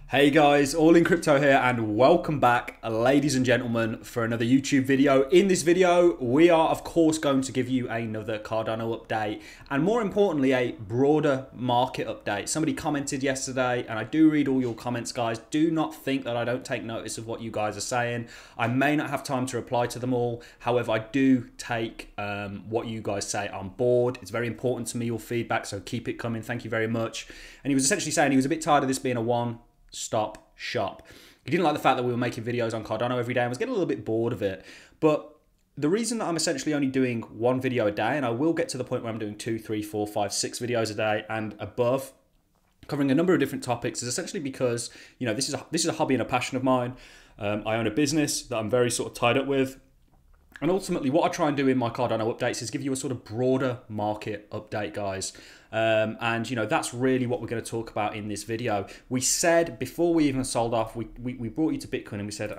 Hey guys, All in Crypto here and welcome back, ladies and gentlemen, for another YouTube video. In this video, we are of course going to give you another Cardano update and more importantly, a broader market update. Somebody commented yesterday and I do read all your comments, guys. Do not think that I don't take notice of what you guys are saying. I may not have time to reply to them all. However, I do take what you guys say on board. It's very important to me, your feedback, so keep it coming. Thank you very much. And he was essentially saying he was a bit tired of this being a one-stop shop. He didn't like the fact that we were making videos on Cardano every day and was getting a little bit bored of it. But the reason that I'm essentially only doing one video a day, and I will get to the point where I'm doing 2, 3, 4, 5, 6 videos a day and above, covering a number of different topics, is essentially because, you know, this is a hobby and a passion of mine. I own a business that I'm very sort of tied up with. And ultimately, what I try and do in my Cardano updates is give you a sort of broader market update, guys. And, you know, that's really what we're going to talk about in this video. We said before we even sold off, we brought you to Bitcoin and we said,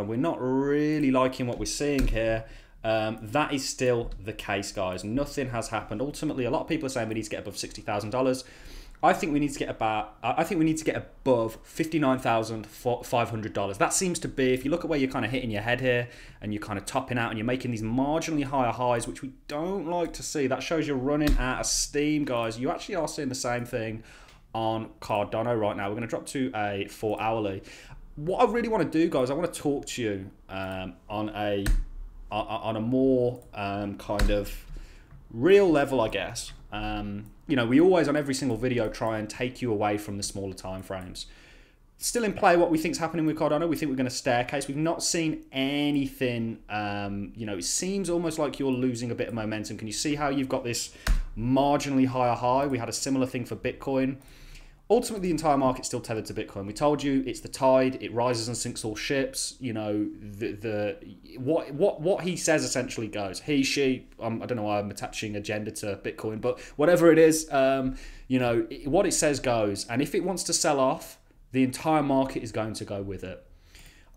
we're not really liking what we're seeing here. That is still the case, guys. Nothing has happened. Ultimately, a lot of people are saying we need to get above $60,000. I think we need to get above $59,500. That seems to be, if you look at where you're kind of hitting your head here and you're kind of topping out and you're making these marginally higher highs, which we don't like to see. That shows you're running out of steam, guys. You actually are seeing the same thing on Cardano right now. We're going to drop to a 4-hourly. What I really want to do, guys, I want to talk to you on a more kind of real level, I guess. You know, we always on every single video try and take you away from the smaller time frames. Still in play what we think is happening with Cardano. We think we're going to staircase. We've not seen anything. You know, it seems almost like you're losing a bit of momentum. Can you see how you've got this marginally higher high? We had a similar thing for Bitcoin. Ultimately, the entire market's still tethered to Bitcoin. We told you it's the tide. It rises and sinks all ships. You know, what he says essentially goes. He, she. I don't know why I'm attaching a gender to Bitcoin, but whatever it is, you know, what it says goes. And if it wants to sell off, the entire market is going to go with it.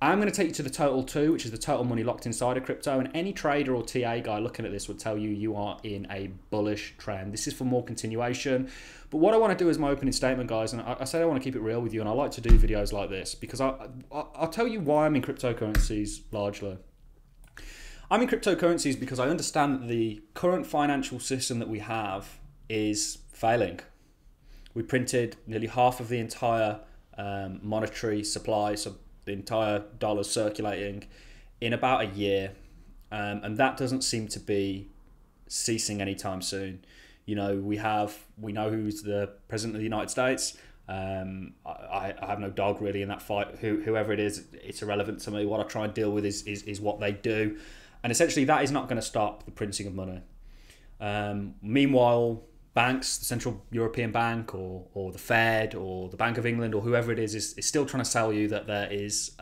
I'm going to take you to the total 2, which is the total money locked inside of crypto. And any trader or TA guy looking at this would tell you you are in a bullish trend. This is for more continuation. But what I want to do is my opening statement, guys. And I said I want to keep it real with you. And I like to do videos like this because I'll tell you why I'm in cryptocurrencies largely. I'm in cryptocurrencies because I understand that the current financial system that we have is failing. We printed nearly half of the entire monetary supply, so the entire dollar circulating in about a year, and that doesn't seem to be ceasing anytime soon. You know, we know who's the president of the United States. I have no dog really in that fight. Whoever it is, it's irrelevant to me. What I try and deal with is what they do, and essentially that is not going to stop the printing of money. Meanwhile, banks, the Central European Bank or the Fed or the Bank of England or whoever it is still trying to sell you that there is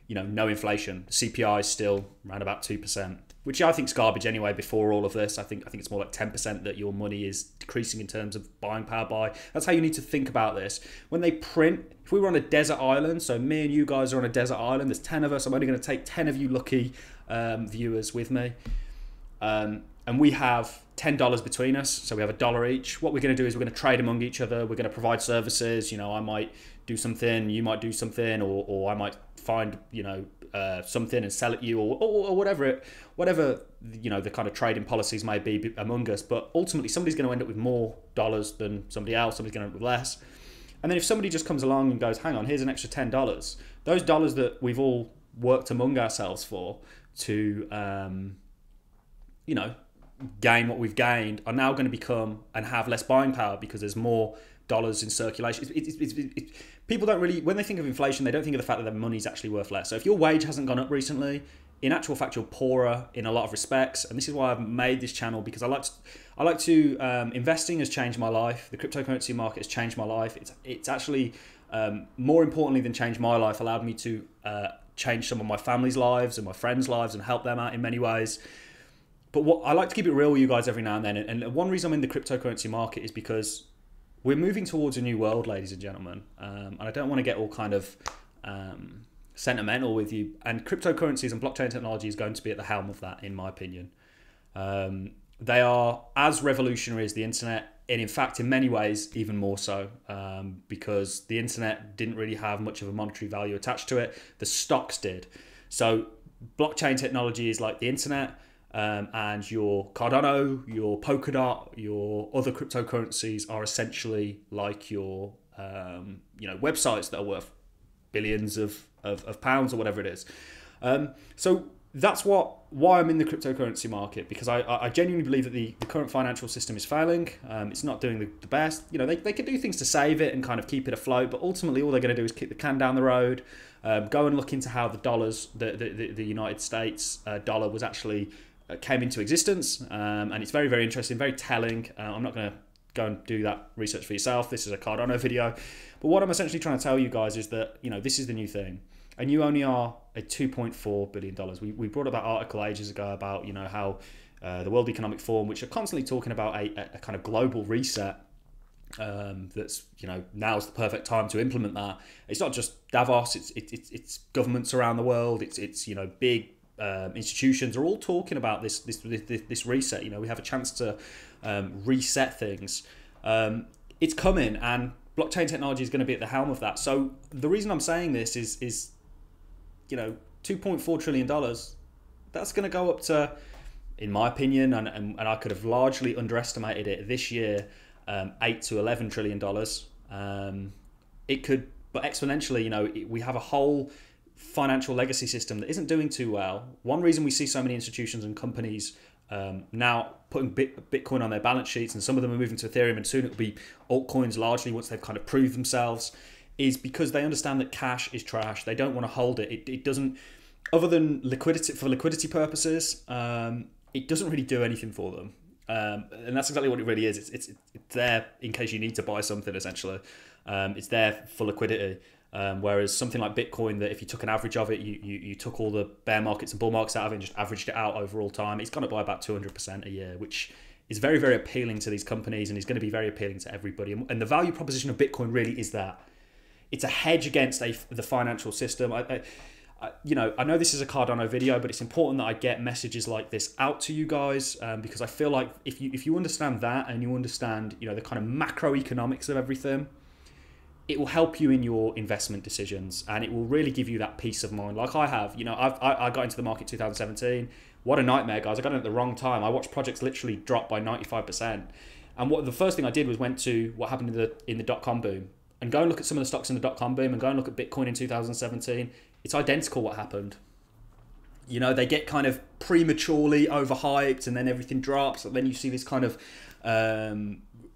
you know, no inflation. CPI is still around about 2%, which I think is garbage anyway. Before all of this, I think it's more like 10% that your money is decreasing in terms of buying power. That's how you need to think about this. When they print, if we were on a desert island, so me and you guys are on a desert island, there's 10 of us, I'm only going to take 10 of you lucky viewers with me. And we have $10 between us, so we have $1 each. What we're going to do is we're going to trade among each other. We're going to provide services. You know, I might do something, you might do something, or I might find, you know, something and sell it you, or whatever you know the kind of trading policies may be among us. But ultimately, somebody's going to end up with more dollars than somebody else. Somebody's going to end up with less. And then if somebody just comes along and goes, "Hang on, here's an extra $10," those dollars that we've all worked among ourselves for to, you know, gain what we've gained are now going to become and have less buying power because there's more dollars in circulation. People don't really, when they think of inflation, they don't think of the fact that their money's actually worth less. So if your wage hasn't gone up recently, in actual fact, you're poorer in a lot of respects. And this is why I've made this channel, because I like to investing has changed my life. The cryptocurrency market has changed my life. It's actually more importantly than changed my life, allowed me to change some of my family's lives and my friends' lives and help them out in many ways. But what I like to keep it real with you guys every now and then. And one reason I'm in the cryptocurrency market is because we're moving towards a new world, ladies and gentlemen. And I don't want to get all kind of sentimental with you. And cryptocurrencies and blockchain technology is going to be at the helm of that, in my opinion. they are as revolutionary as the internet, and in fact, in many ways, even more so, because the internet didn't really have much of a monetary value attached to it. The stocks did. So blockchain technology is like the internet, and your Cardano, your Polkadot, your other cryptocurrencies are essentially like your websites that are worth billions of pounds or whatever it is. So that's why I'm in the cryptocurrency market, because I genuinely believe that the current financial system is failing. It's not doing the best. You know, they can do things to save it and kind of keep it afloat, but ultimately all they're going to do is kick the can down the road. Go and look into how the United States dollar was actually came into existence, and it's very, very interesting, very telling. I'm not going to go and do that research for yourself. This is a Cardano video, but what I'm essentially trying to tell you guys is that, you know, this is the new thing. And you only are at $2.4 billion. We brought up that article ages ago about, you know, how the World Economic Forum, which are constantly talking about a kind of global reset, that's, you know, now's the perfect time to implement that. It's not just Davos, it's governments around the world, it's you know, big institutions are all talking about this reset. You know, we have a chance to reset things. It's coming, and blockchain technology is going to be at the helm of that. So the reason I'm saying this is you know, $2.4 trillion, that's going to go up to, in my opinion, and I could have largely underestimated it this year, $8 to $11 trillion. It could, but exponentially, you know, we have a whole financial legacy system that isn't doing too well. One reason we see so many institutions and companies now putting Bitcoin on their balance sheets, and some of them are moving to Ethereum, and soon it'll be altcoins largely once they've kind of proved themselves, is because they understand that cash is trash. They don't want to hold it. It doesn't, other than liquidity, for liquidity purposes, it doesn't really do anything for them. And that's exactly what it really is. It's there in case you need to buy something, essentially. It's there for liquidity. Whereas something like Bitcoin, that if you took an average of it, you took all the bear markets and bull markets out of it and just averaged it out over all time, it's gone up by about 200% a year, which is very, very appealing to these companies, and is going to be very appealing to everybody. And the value proposition of Bitcoin really is that. It's a hedge against the financial system. I know this is a Cardano video, but it's important that I get messages like this out to you guys, because I feel like if you understand that, and you understand, you know, the kind of macroeconomics of everything, it will help you in your investment decisions, and it will really give you that peace of mind. Like I have, you know, I got into the market 2017. What a nightmare, guys! I got in at the wrong time. I watched projects literally drop by 95%, and the first thing I did was went to what happened in the dot-com boom. And go and look at some of the stocks in the dot-com boom, and go and look at Bitcoin in 2017. It's identical what happened. You know, they get kind of prematurely overhyped, and then everything drops. And then you see this kind of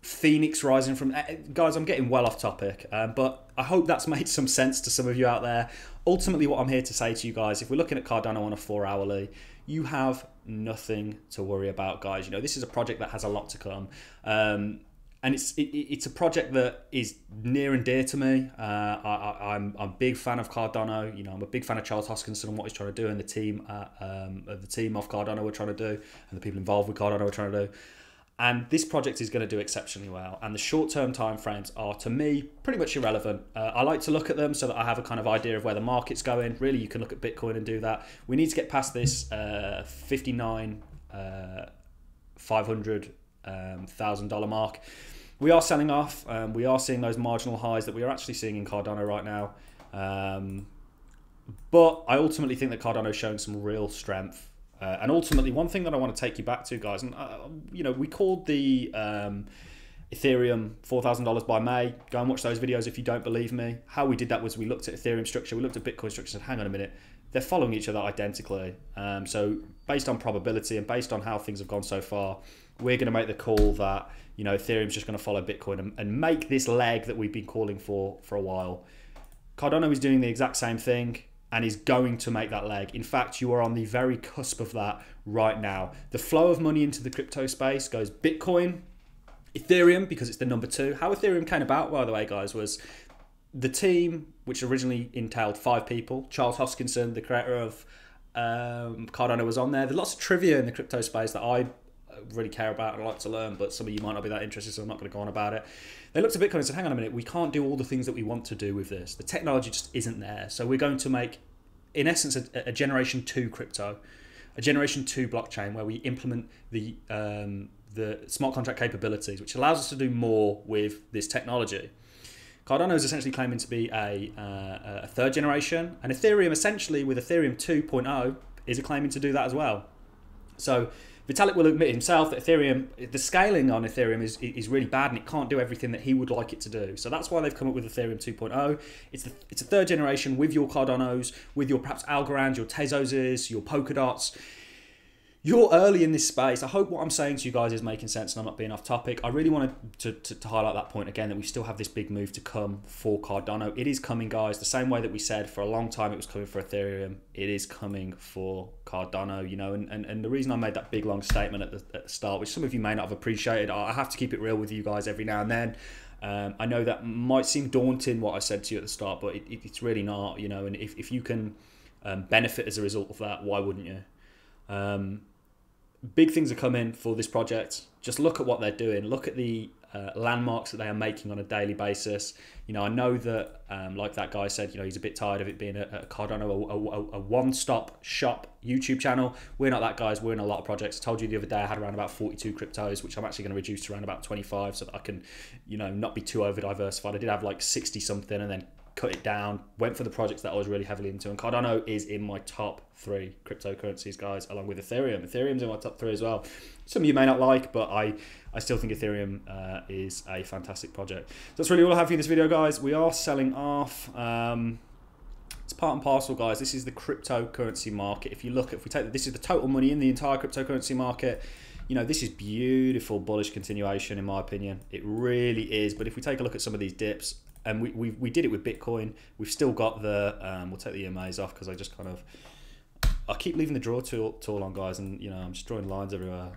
phoenix rising from... Guys, I'm getting well off topic, but I hope that's made some sense to some of you out there. Ultimately, what I'm here to say to you guys, if we're looking at Cardano on a 4-hourly, you have nothing to worry about, guys. You know, this is a project that has a lot to come. And it's a project that is near and dear to me. I'm a big fan of Cardano. You know, I'm a big fan of Charles Hoskinson and what he's trying to do, and the team of Cardano are trying to do, and the people involved with Cardano are trying to do. And this project is going to do exceptionally well. And the short-term timeframes are, to me, pretty much irrelevant. I like to look at them so that I have a kind of idea of where the market's going. Really, you can look at Bitcoin and do that. We need to get past this $59,500 mark. We are selling off. We are seeing those marginal highs that we are actually seeing in Cardano right now. But I ultimately think that Cardano is showing some real strength. And ultimately, one thing that I want to take you back to, guys, and you know, we called the Ethereum $4,000 by May. Go and watch those videos if you don't believe me. How we did that was we looked at Ethereum structure, we looked at Bitcoin structure, and said, hang on a minute, they're following each other identically. So based on probability and based on how things have gone so far, we're going to make the call that, you know, Ethereum's just going to follow Bitcoin and make this leg that we've been calling for a while. Cardano is doing the exact same thing and is going to make that leg. In fact, you are on the very cusp of that right now. The flow of money into the crypto space goes Bitcoin, Ethereum, because it's the number 2. How Ethereum came about, by the way, guys, was the team, which originally entailed 5 people. Charles Hoskinson, the creator of Cardano, was on there. There's lots of trivia in the crypto space that I really care about and I like to learn, but some of you might not be that interested, so I'm not going to go on about it. They looked at Bitcoin and said, hang on a minute, we can't do all the things that we want to do with this. The technology just isn't there. So we're going to make, in essence, a generation 2 crypto. a Generation 2 blockchain where we implement the smart contract capabilities, which allows us to do more with this technology. Cardano is essentially claiming to be a third generation, and Ethereum essentially with Ethereum 2.0 is claiming to do that as well. So Vitalik will admit himself that Ethereum, the scaling on Ethereum is really bad and it can't do everything that he would like it to do. So that's why they've come up with Ethereum 2.0. It's a third generation with your Cardanos, with your perhaps Algorands, your Tezoses, your Polkadots. You're early in this space. I hope what I'm saying to you guys is making sense and I'm not being off topic. I really wanted to highlight that point again, that we still have this big move to come for Cardano. It is coming, guys, the same way that we said for a long time it was coming for Ethereum. It is coming for Cardano, you know, and the reason I made that big long statement at the start, which some of you may not have appreciated, I have to keep it real with you guys every now and then. I know that might seem daunting what I said to you at the start, but it's really not, you know, and if you can benefit as a result of that, why wouldn't you? Big things are coming for this project. Just look at what they're doing. Look at the landmarks that they are making on a daily basis. You know, I know that, like that guy said, you know, he's a bit tired of it being a Cardano, a one-stop shop YouTube channel. We're not that, guys. We're in a lot of projects. I told you the other day I had around about 42 cryptos, which I'm actually going to reduce to around about 25 so that I can, you know, not be too over-diversified. I did have like 60 something and then cut it down, went for the projects that I was really heavily into, and Cardano is in my top 3 cryptocurrencies, guys, along with Ethereum. Ethereum's in my top 3 as well. Some of you may not like, but I still think Ethereum is a fantastic project. So that's really all I have for you in this video, guys. We are selling off. It's part and parcel, guys. This is the cryptocurrency market. If we take this is the total money in the entire cryptocurrency market. You know, this is beautiful bullish continuation, in my opinion. It really is. But if we take a look at some of these dips, and we did it with Bitcoin. We've still got the, we'll take the EMAs off because I just kind of, I keep leaving the draw tool on, guys, and, you know, I'm just drawing lines everywhere.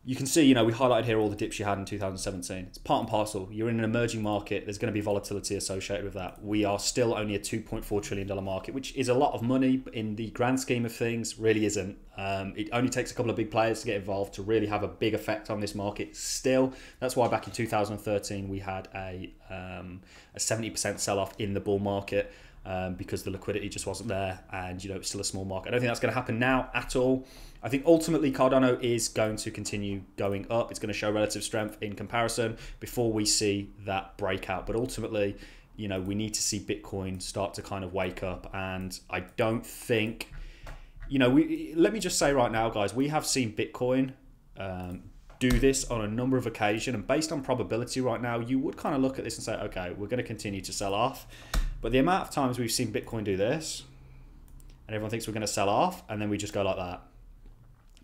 You can see, you know, we highlighted here all the dips you had in 2017. It's part and parcel. You're in an emerging market. There's going to be volatility associated with that. We are still only a $2.4 trillion market, which is a lot of money, but in the grand scheme of things, really isn't. It only takes a couple of big players to get involved to really have a big effect on this market still. That's why back in 2013, we had a 70% sell-off in the bull market. Because the liquidity just wasn't there, and, you know, it's still a small market. I don't think that's going to happen now at all. I think ultimately Cardano is going to continue going up. It's going to show relative strength in comparison before we see that breakout. But ultimately, you know, we need to see Bitcoin start to kind of wake up. And I don't think, you know, let me just say right now, guys, we have seen Bitcoin do this on a number of occasions, and based on probability right now, you would kind of look at this and say, okay, we're going to continue to sell off. But the amount of times we've seen Bitcoin do this, and everyone thinks we're going to sell off, and then we just go like that,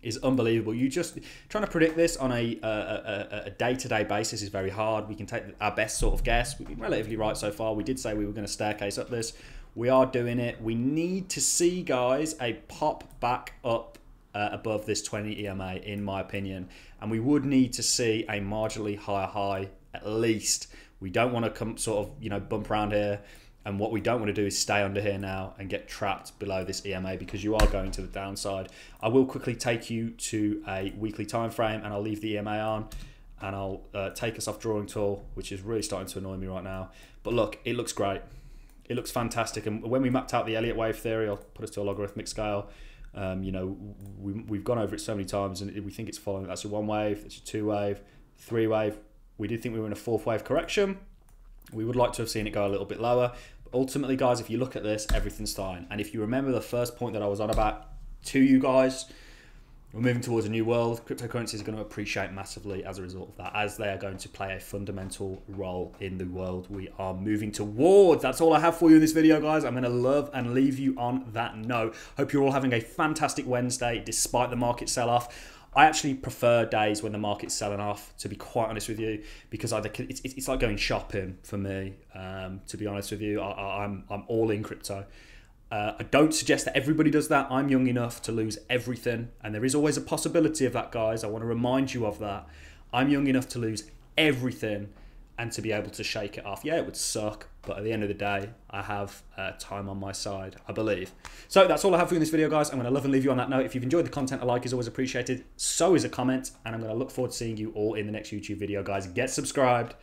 is unbelievable. You just trying to predict this on a day-to-day basis is very hard. We can take our best sort of guess. We've been relatively right so far. We did say we were going to staircase up this. We are doing it. We need to see, guys, a pop back up above this 20 EMA, in my opinion, and we would need to see a marginally higher high at least. We don't want to come sort of, you know, bump around here. And what we don't want to do is stay under here now and get trapped below this EMA, because you are going to the downside. I will quickly take you to a weekly time frame, and I'll leave the EMA on, and I'll take us off drawing tool, which is really starting to annoy me right now. But look, it looks great. It looks fantastic. And when we mapped out the Elliott wave theory, I'll put us to a logarithmic scale. You know, we've gone over it so many times, and we think it's following. That's a 1 wave, that's a 2 wave, 3 wave. We did think we were in a 4th wave correction. We would like to have seen it go a little bit lower. But ultimately, guys, if you look at this, everything's fine. And if you remember the first point that I was on about to you guys, we're moving towards a new world. Cryptocurrencies are going to appreciate massively as a result of that, as they are going to play a fundamental role in the world we are moving towards. That's all I have for you in this video, guys. I'm going to love and leave you on that note. Hope you're all having a fantastic Wednesday, despite the market sell-off. I actually prefer days when the market's selling off, to be quite honest with you, because it's like going shopping for me. To be honest with you, I'm all in crypto. I don't suggest that everybody does that. I'm young enough to lose everything, and there is always a possibility of that, guys. I want to remind you of that. I'm young enough to lose everything and to be able to shake it off. Yeah, it would suck, but at the end of the day, I have time on my side, I believe. So that's all I have for you in this video, guys. I'm going to love and leave you on that note. If you've enjoyed the content, a like is always appreciated. So is a comment, and I'm going to look forward to seeing you all in the next YouTube video, guys. Get subscribed.